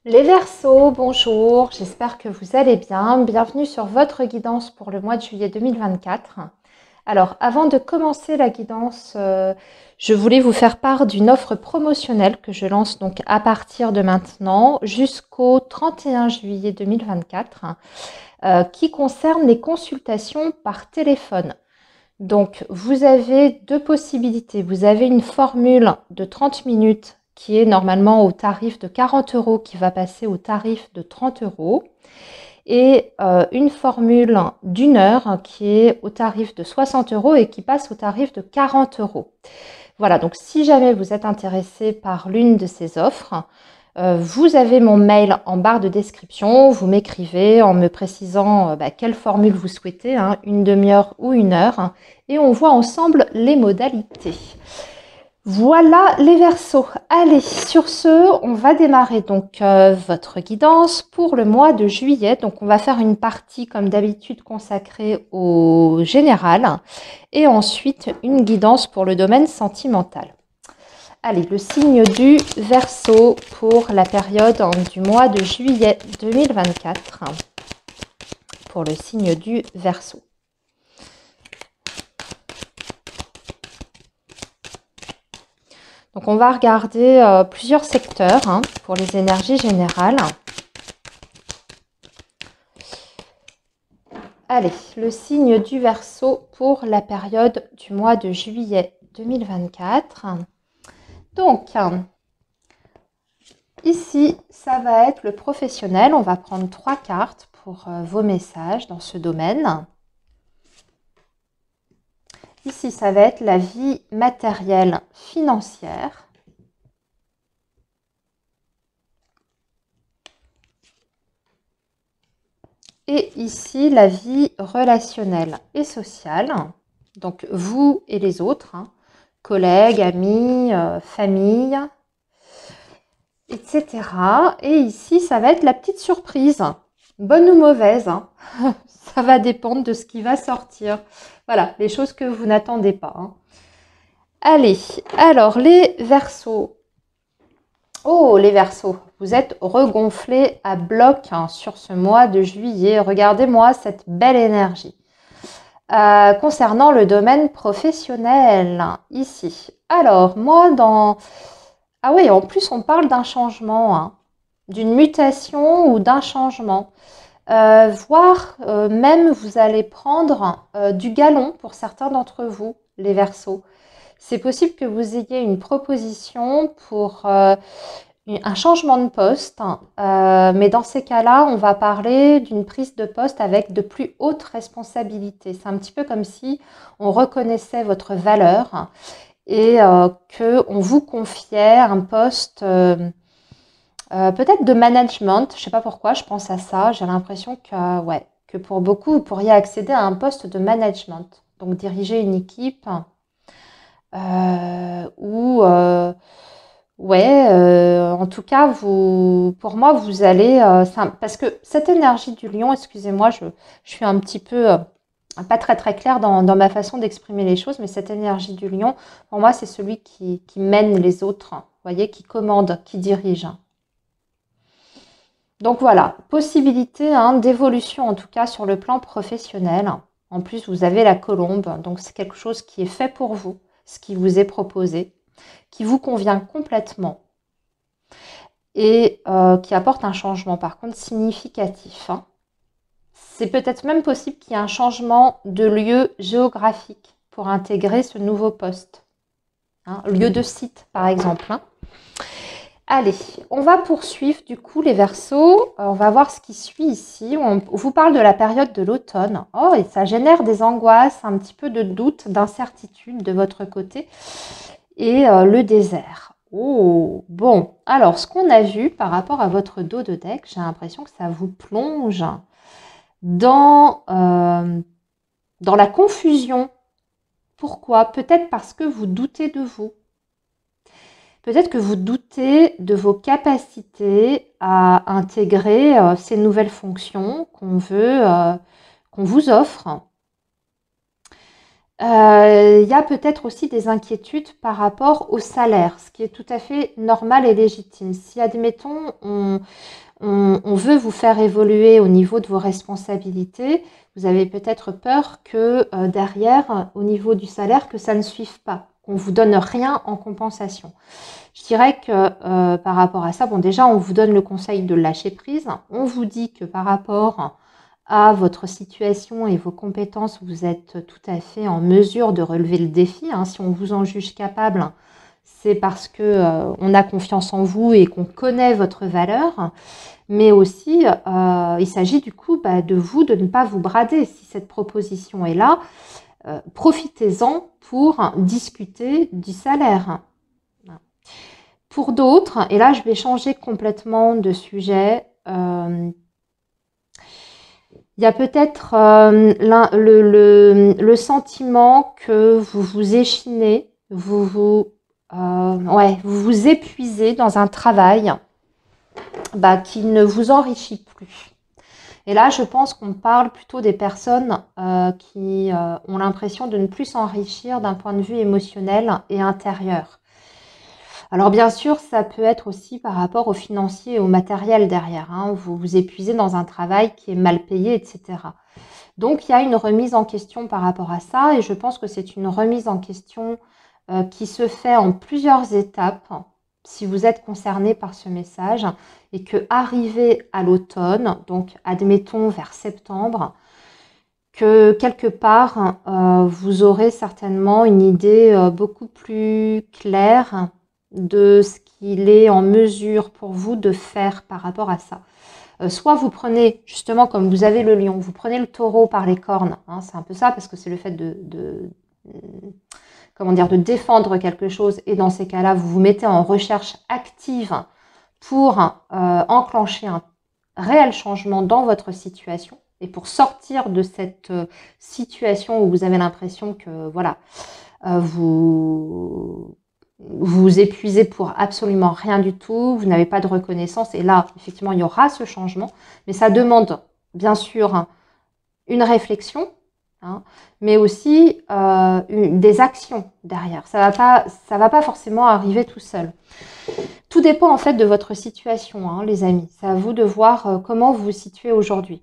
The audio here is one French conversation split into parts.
Les Verseaux, bonjour, j'espère que vous allez bien. Bienvenue sur votre guidance pour le mois de juillet 2024. Alors, avant de commencer la guidance, je voulais vous faire part d'une offre promotionnelle que je lance donc à partir de maintenant jusqu'au 31 juillet 2024, qui concerne les consultations par téléphone. Donc, vous avez deux possibilités. Vous avez une formule de 30 minutes qui est normalement au tarif de 40 € qui va passer au tarif de 30 € et une formule d'une heure qui est au tarif de 60 € et qui passe au tarif de 40 €. Voilà, donc si jamais vous êtes intéressé par l'une de ces offres, vous avez mon mail en barre de description, vous m'écrivez en me précisant quelle formule vous souhaitez, une demi-heure ou une heure, et on voit ensemble les modalités. Voilà les Verseaux. Allez, sur ce, on va démarrer donc votre guidance pour le mois de juillet. Donc on va faire une partie comme d'habitude consacrée au général et ensuite une guidance pour le domaine sentimental. Allez, le signe du Verseau pour la période du mois de juillet 2024. Pour le signe du Verseau. Donc on va regarder plusieurs secteurs pour les énergies générales. Allez, le signe du Verseau pour la période du mois de juillet 2024. Donc, ici, ça va être le professionnel. On va prendre 3 cartes pour vos messages dans ce domaine. Ici, ça va être la vie matérielle financière. Et ici, la vie relationnelle et sociale. Donc, vous et les autres, collègues, amis, famille, etc. Et ici, ça va être la petite surprise. Bonne ou mauvaise, ça va dépendre de ce qui va sortir. Voilà, les choses que vous n'attendez pas. Allez, alors les Verseaux. Oh, les Verseaux, vous êtes regonflés à bloc sur ce mois de juillet. Regardez-moi cette belle énergie. Concernant le domaine professionnel, ici. Alors, moi, dans... Ah oui, en plus, on parle d'un changement, d'une mutation ou d'un changement. Voire même, vous allez prendre du galon pour certains d'entre vous, les Verseaux. C'est possible que vous ayez une proposition pour un changement de poste, mais dans ces cas-là, on va parler d'une prise de poste avec de plus hautes responsabilités. C'est un petit peu comme si on reconnaissait votre valeur et qu'on vous confiait un poste peut-être de management. Je ne sais pas pourquoi, je pense à ça. J'ai l'impression que, ouais, que pour beaucoup, vous pourriez accéder à un poste de management. Donc diriger une équipe ou... ouais, en tout cas, pour moi, vous allez... parce que cette énergie du lion, excusez-moi, je suis un petit peu pas très très claire dans ma façon d'exprimer les choses, mais cette énergie du lion, pour moi, c'est celui qui mène les autres, vous voyez, qui commande, qui dirige. Donc voilà, possibilité d'évolution en tout cas sur le plan professionnel. En plus, vous avez la colombe, donc c'est quelque chose qui est fait pour vous, ce qui vous est proposé, qui vous convient complètement et qui apporte un changement par contre significatif. C'est peut-être même possible qu'il y ait un changement de lieu géographique pour intégrer ce nouveau poste. Lieu de site par exemple. Allez, on va poursuivre du coup les Verseaux. On va voir ce qui suit ici. On vous parle de la période de l'automne. Oh, et ça génère des angoisses, un petit peu de doute, d'incertitude de votre côté. Et le désert. Oh, bon. Alors, ce qu'on a vu par rapport à votre dos de deck, j'ai l'impression que ça vous plonge dans la confusion. Pourquoi? Peut-être parce que vous doutez de vous. Peut-être que vous doutez de vos capacités à intégrer ces nouvelles fonctions qu'on vous offre. Il y a peut-être aussi des inquiétudes par rapport au salaire, ce qui est tout à fait normal et légitime. Si, admettons, on veut vous faire évoluer au niveau de vos responsabilités, vous avez peut-être peur que derrière, au niveau du salaire, que ça ne suive pas, qu'on ne vous donne rien en compensation. Je dirais que par rapport à ça, bon déjà, on vous donne le conseil de lâcher prise. On vous dit que par rapport à votre situation et vos compétences, vous êtes tout à fait en mesure de relever le défi. Hein. Si on vous en juge capable, c'est parce que on a confiance en vous et qu'on connaît votre valeur. Mais aussi, il s'agit du coup de vous, de ne pas vous brader. Si cette proposition est là, profitez-en pour discuter du salaire. Pour d'autres, et là je vais changer complètement de sujet, il y a peut-être le sentiment que vous vous échinez, ouais, vous vous épuisez dans un travail qui ne vous enrichit plus. Et là, je pense qu'on parle plutôt des personnes qui ont l'impression de ne plus s'enrichir d'un point de vue émotionnel et intérieur. Alors bien sûr, ça peut être aussi par rapport au financier et au matériel derrière. Hein. Vous vous épuisez dans un travail qui est mal payé, etc. Donc il y a une remise en question par rapport à ça et je pense que c'est une remise en question qui se fait en plusieurs étapes si vous êtes concerné par ce message et que arrivé à l'automne, donc admettons vers septembre, que quelque part vous aurez certainement une idée beaucoup plus claire de ce qu'il est en mesure pour vous de faire par rapport à ça. Soit vous prenez, justement, comme vous avez le lion, vous prenez le taureau par les cornes, hein, c'est un peu ça, parce que c'est le fait comment dire, de défendre quelque chose, et dans ces cas-là, vous vous mettez en recherche active pour enclencher un réel changement dans votre situation, et pour sortir de cette situation où vous avez l'impression que, voilà, vous vous épuisez pour absolument rien du tout, vous n'avez pas de reconnaissance, et là, effectivement, il y aura ce changement, mais ça demande, bien sûr, une réflexion, hein, mais aussi des actions derrière. Ça va pas forcément arriver tout seul. Tout dépend en fait de votre situation, hein, les amis. C'est à vous de voir comment vous vous situez aujourd'hui.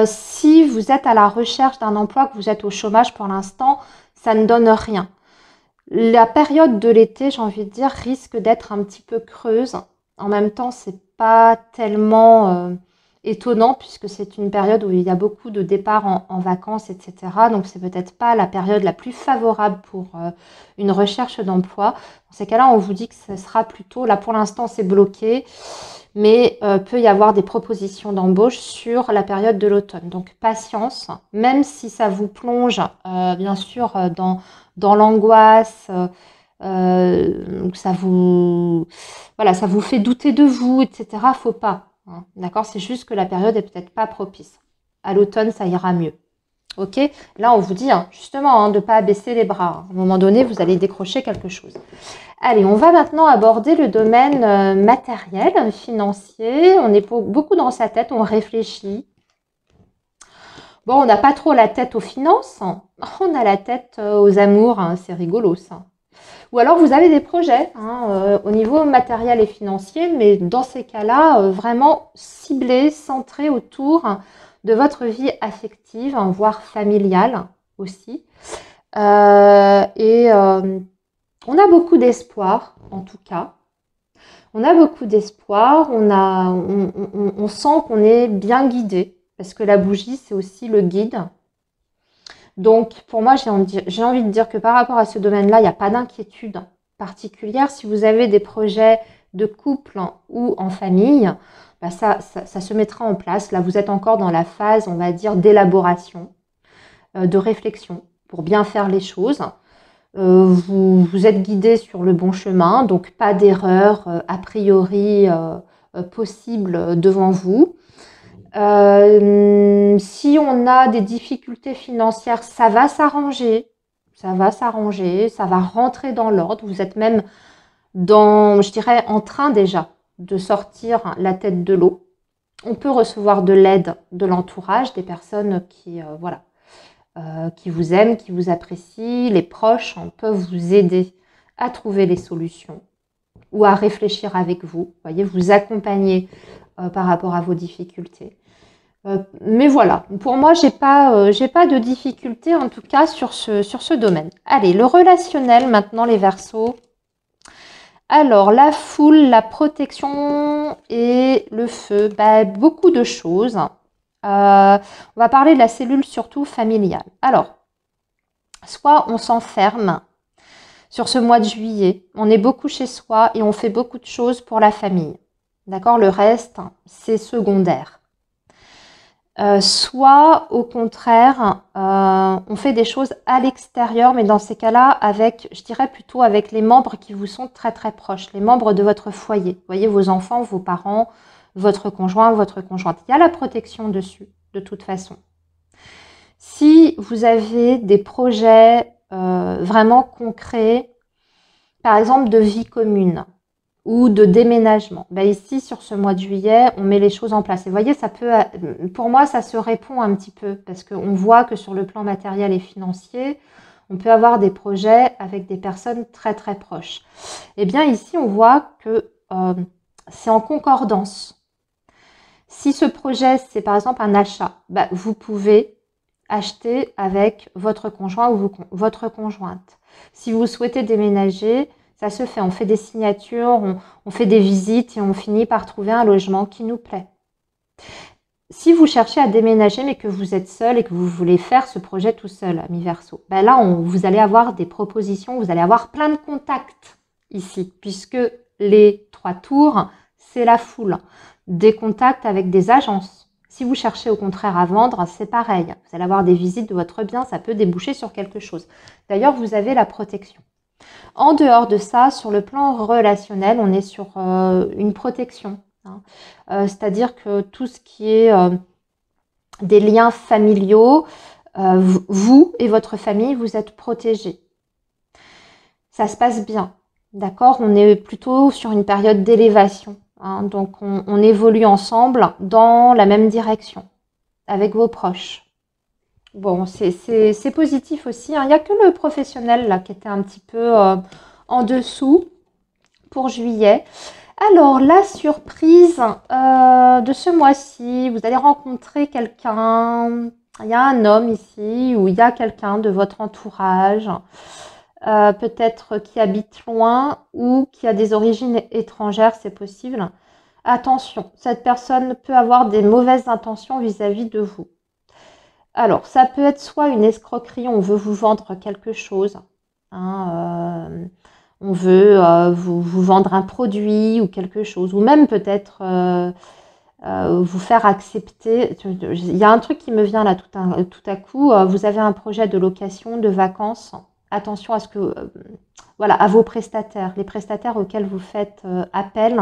Si vous êtes à la recherche d'un emploi, que vous êtes au chômage pour l'instant, ça ne donne rien. La période de l'été, j'ai envie de dire, risque d'être un petit peu creuse. En même temps, c'est pas tellement étonnant puisque c'est une période où il y a beaucoup de départs en vacances, etc. Donc, c'est peut-être pas la période la plus favorable pour une recherche d'emploi. Dans ces cas-là, on vous dit que ce sera plutôt, là pour l'instant, c'est bloqué, mais peut y avoir des propositions d'embauche sur la période de l'automne. Donc, patience, même si ça vous plonge, bien sûr, dans l'angoisse, ça vous, voilà, ça vous fait douter de vous, etc. Faut pas, hein, d'accord? C'est juste que la période est peut-être pas propice. À l'automne, ça ira mieux. Ok? Là, on vous dit hein, justement de ne pas baisser les bras. À un moment donné, vous allez décrocher quelque chose. Allez, on va maintenant aborder le domaine matériel, financier. On est beaucoup dans sa tête, on réfléchit. Bon, on n'a pas trop la tête aux finances, on a la tête aux amours, hein, c'est rigolo ça. Ou alors vous avez des projets hein, au niveau matériel et financier, mais dans ces cas-là, vraiment ciblés, centrés autour de votre vie affective, hein, voire familiale aussi. On a beaucoup d'espoir, en tout cas. On a beaucoup d'espoir, on sent qu'on est bien guidé, parce que la bougie, c'est aussi le guide. Donc, pour moi, j'ai envie de dire que par rapport à ce domaine-là, il n'y a pas d'inquiétude particulière. Si vous avez des projets de couple ou en famille, ça se mettra en place. Là, vous êtes encore dans la phase, on va dire, d'élaboration, de réflexion pour bien faire les choses. Vous êtes guidé sur le bon chemin, donc pas d'erreur a priori possible devant vous. Si on a des difficultés financières, ça va s'arranger, ça va rentrer dans l'ordre. Vous êtes même je dirais, en train déjà de sortir la tête de l'eau. On peut recevoir de l'aide de l'entourage, des personnes qui, voilà, qui vous aiment, qui vous apprécient, les proches peuvent vous aider à trouver les solutions ou à réfléchir avec vous, voyez, vous accompagner par rapport à vos difficultés. Mais voilà, pour moi, j'ai pas de difficulté en tout cas sur ce domaine. Allez, le relationnel maintenant, les Verseaux. Alors, la foule, la protection et le feu, beaucoup de choses. On va parler de la cellule surtout familiale. Alors, soit on s'enferme sur ce mois de juillet, on est beaucoup chez soi et on fait beaucoup de choses pour la famille. D'accord? Le reste, c'est secondaire. Soit au contraire, on fait des choses à l'extérieur, mais dans ces cas-là, avec, je dirais plutôt avec les membres qui vous sont très très proches, les membres de votre foyer. Vous voyez, vos enfants, vos parents, votre conjoint, votre conjointe. Il y a la protection dessus, de toute façon. Si vous avez des projets vraiment concrets, par exemple de vie commune, ou de déménagement. Ici, sur ce mois de juillet, on met les choses en place. Et vous voyez, ça peut, pour moi, ça se répond un petit peu parce qu'on voit que sur le plan matériel et financier, on peut avoir des projets avec des personnes très très proches. Eh bien, ici, on voit que c'est en concordance. Si ce projet, c'est par exemple un achat, vous pouvez acheter avec votre conjoint ou votre conjointe. Si vous souhaitez déménager, ça se fait, on fait des signatures, on fait des visites et on finit par trouver un logement qui nous plaît. Si vous cherchez à déménager mais que vous êtes seul et que vous voulez faire ce projet tout seul, ami Verseau, là, vous allez avoir des propositions, vous allez avoir plein de contacts ici, puisque les 3 tours, c'est la foule. Des contacts avec des agences. Si vous cherchez au contraire à vendre, c'est pareil. Vous allez avoir des visites de votre bien, ça peut déboucher sur quelque chose. D'ailleurs, vous avez la protection. En dehors de ça, sur le plan relationnel, on est sur une protection. C'est-à-dire que tout ce qui est des liens familiaux, vous et votre famille, vous êtes protégés. Ça se passe bien, d'accord? On est plutôt sur une période d'élévation. Donc, on évolue ensemble dans la même direction, avec vos proches. Bon, c'est positif aussi. Il n'y a que le professionnel là qui était un petit peu en dessous pour juillet. Alors, la surprise de ce mois-ci, vous allez rencontrer quelqu'un. Il y a un homme ici ou il y a quelqu'un de votre entourage, peut-être qui habite loin ou qui a des origines étrangères, c'est possible. Attention, cette personne peut avoir des mauvaises intentions vis-à-vis de vous. Alors, ça peut être soit une escroquerie, on veut vous vendre quelque chose, on veut vous vendre un produit ou quelque chose, ou même peut-être vous faire accepter. Il y a un truc qui me vient là tout à coup, vous avez un projet de location, de vacances. Attention à ce que, voilà, à vos prestataires, les prestataires auxquels vous faites appel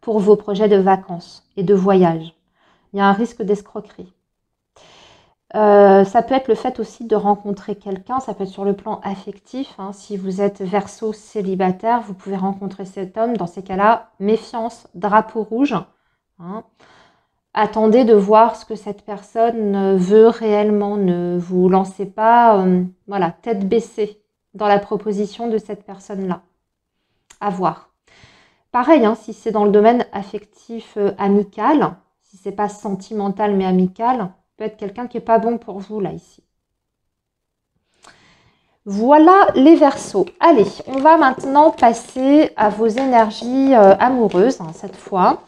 pour vos projets de vacances et de voyage. Il y a un risque d'escroquerie. Ça peut être le fait aussi de rencontrer quelqu'un, ça peut être sur le plan affectif. Si vous êtes Verseau célibataire, vous pouvez rencontrer cet homme. Dans ces cas-là, méfiance, drapeau rouge. Attendez de voir ce que cette personne veut réellement. Ne vous lancez pas voilà, tête baissée dans la proposition de cette personne-là. À voir. Pareil, si c'est dans le domaine affectif amical, si c'est pas sentimental mais amical, peut être quelqu'un qui n'est pas bon pour vous, là, ici. Voilà les Verseaux. Allez, on va maintenant passer à vos énergies amoureuses, cette fois.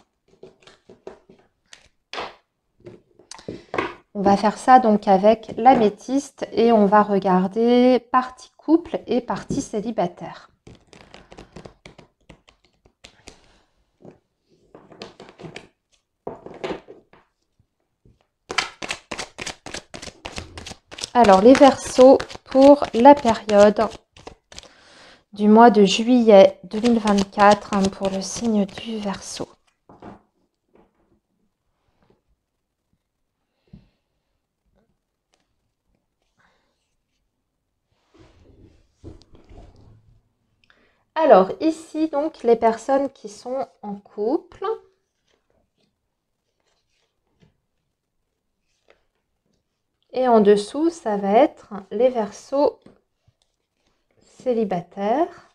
On va faire ça donc avec l'améthyste et on va regarder partie couple et partie célibataire. Alors, les Verseaux pour la période du mois de juillet 2024 pour le signe du Verseau. Alors, ici, donc, les personnes qui sont en couple. Et en dessous, ça va être les Verseaux célibataires.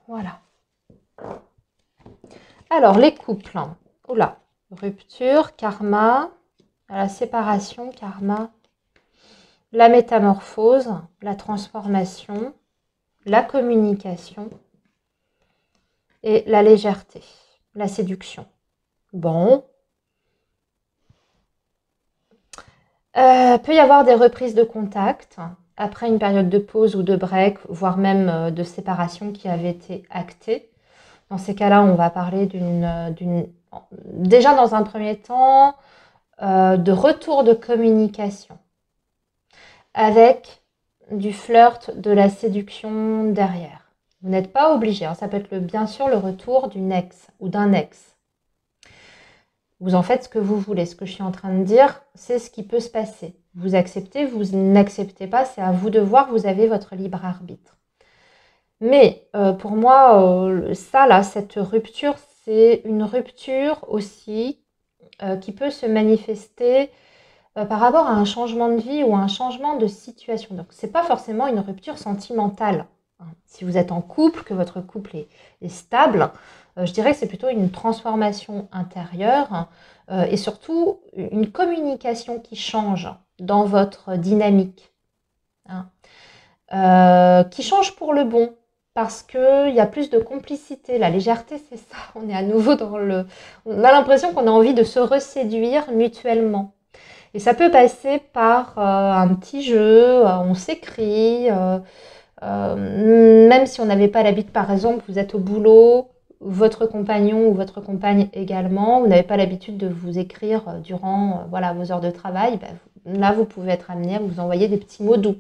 Voilà. Alors, les couples. Oula, rupture, karma, la séparation, karma, la métamorphose, la transformation, la communication et la légèreté, la séduction. Bon. Peut y avoir des reprises de contact après une période de pause ou de break, voire même de séparation qui avait été actée. Dans ces cas-là, on va parler déjà dans un premier temps, de retour de communication avec du flirt, de la séduction derrière. Vous n'êtes pas obligé, hein, ça peut être bien sûr le retour d'une ex ou d'un ex. Vous en faites ce que vous voulez. Ce que je suis en train de dire, c'est ce qui peut se passer. Vous acceptez, vous n'acceptez pas, c'est à vous de voir, vous avez votre libre arbitre. Mais pour moi, ça là, cette rupture, c'est une rupture aussi qui peut se manifester par rapport à un changement de vie ou à un changement de situation. Donc, ce n'est pas forcément une rupture sentimentale. Si vous êtes en couple, que votre couple est stable, je dirais que c'est plutôt une transformation intérieure et surtout une communication qui change dans votre dynamique. Qui change pour le bon. Parce qu'il y a plus de complicité. La légèreté, c'est ça. On est à nouveau dans le... On a l'impression qu'on a envie de se reséduire mutuellement. Et ça peut passer par un petit jeu, on s'écrit, même si on n'avait pas l'habitude, par exemple, vous êtes au boulot, votre compagnon ou votre compagne également, vous n'avez pas l'habitude de vous écrire durant voilà, vos heures de travail, là vous pouvez être amené à vous envoyer des petits mots doux.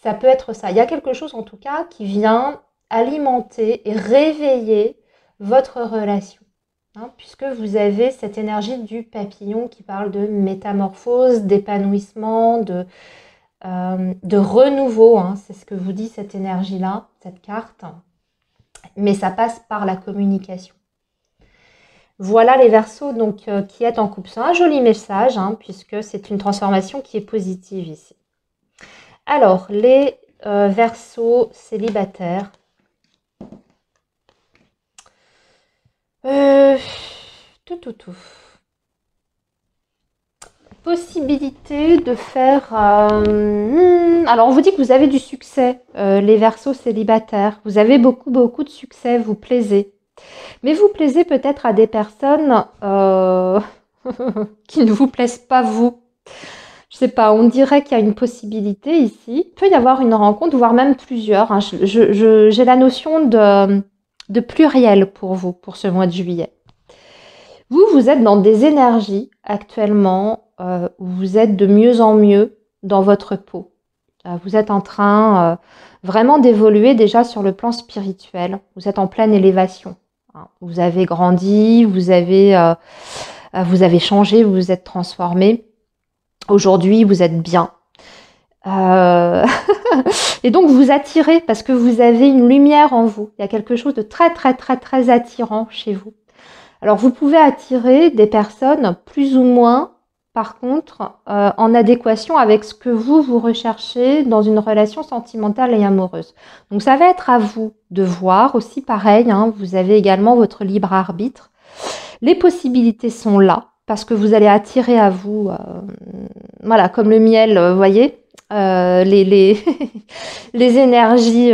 Ça peut être ça. Il y a quelque chose en tout cas qui vient alimenter et réveiller votre relation. Puisque vous avez cette énergie du papillon qui parle de métamorphose, d'épanouissement, de renouveau. C'est ce que vous dit cette énergie-là, cette carte. Mais ça passe par la communication. Voilà les Verseaux donc, qui est en couple. C'est un joli message, puisque c'est une transformation qui est positive ici. Alors, les Verseaux célibataires. Tout. Possibilité de faire... alors, on vous dit que vous avez du succès, les Verseaux célibataires. Vous avez beaucoup de succès, vous plaisez. Mais vous plaisez peut-être à des personnes qui ne vous plaisent pas vous. Je sais pas, on dirait qu'il y a une possibilité ici. Il peut y avoir une rencontre, voire même plusieurs. J'ai la notion de pluriel pour vous, pour ce mois de juillet. Vous êtes dans des énergies actuellement où vous êtes de mieux en mieux dans votre peau. Vous êtes en train vraiment d'évoluer déjà sur le plan spirituel. Vous êtes en pleine élévation. Vous avez grandi, vous avez changé, vous vous êtes transformé. Aujourd'hui, vous êtes bien. Et donc, vous attirez parce que vous avez une lumière en vous. Il y a quelque chose de très attirant chez vous. Alors, vous pouvez attirer des personnes plus ou moins, par contre, en adéquation avec ce que vous recherchez dans une relation sentimentale et amoureuse. Donc, ça va être à vous de voir aussi pareil. Vous avez également votre libre arbitre. Les possibilités sont là parce que vous allez attirer à vous, voilà, comme le miel, vous voyez, les énergies...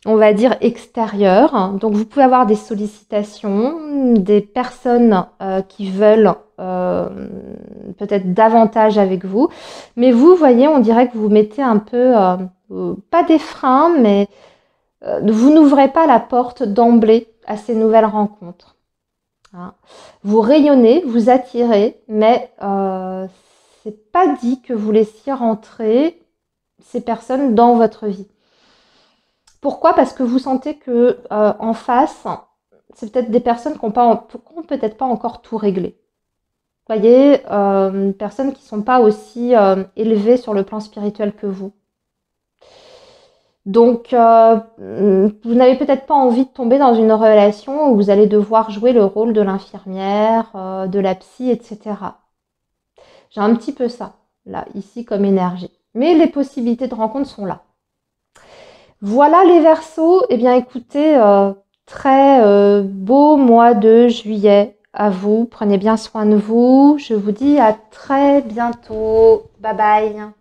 on va dire extérieure. Donc, vous pouvez avoir des sollicitations, des personnes qui veulent peut-être davantage avec vous. Mais vous, voyez, on dirait que vous mettez un peu, pas des freins, mais vous n'ouvrez pas la porte d'emblée à ces nouvelles rencontres. Vous rayonnez, vous attirez, mais c'est pas dit que vous laissiez rentrer ces personnes dans votre vie. Pourquoi? Parce que vous sentez que en face, c'est peut-être des personnes qui n'ont peut-être pas encore tout réglé. Vous voyez, personnes qui ne sont pas aussi élevées sur le plan spirituel que vous. Donc, vous n'avez peut-être pas envie de tomber dans une relation où vous allez devoir jouer le rôle de l'infirmière, de la psy, etc. J'ai un petit peu ça, là, ici, comme énergie. Mais les possibilités de rencontre sont là. Voilà les Verseaux. Eh bien, écoutez, très beau mois de juillet à vous. Prenez bien soin de vous. Je vous dis à très bientôt. Bye bye.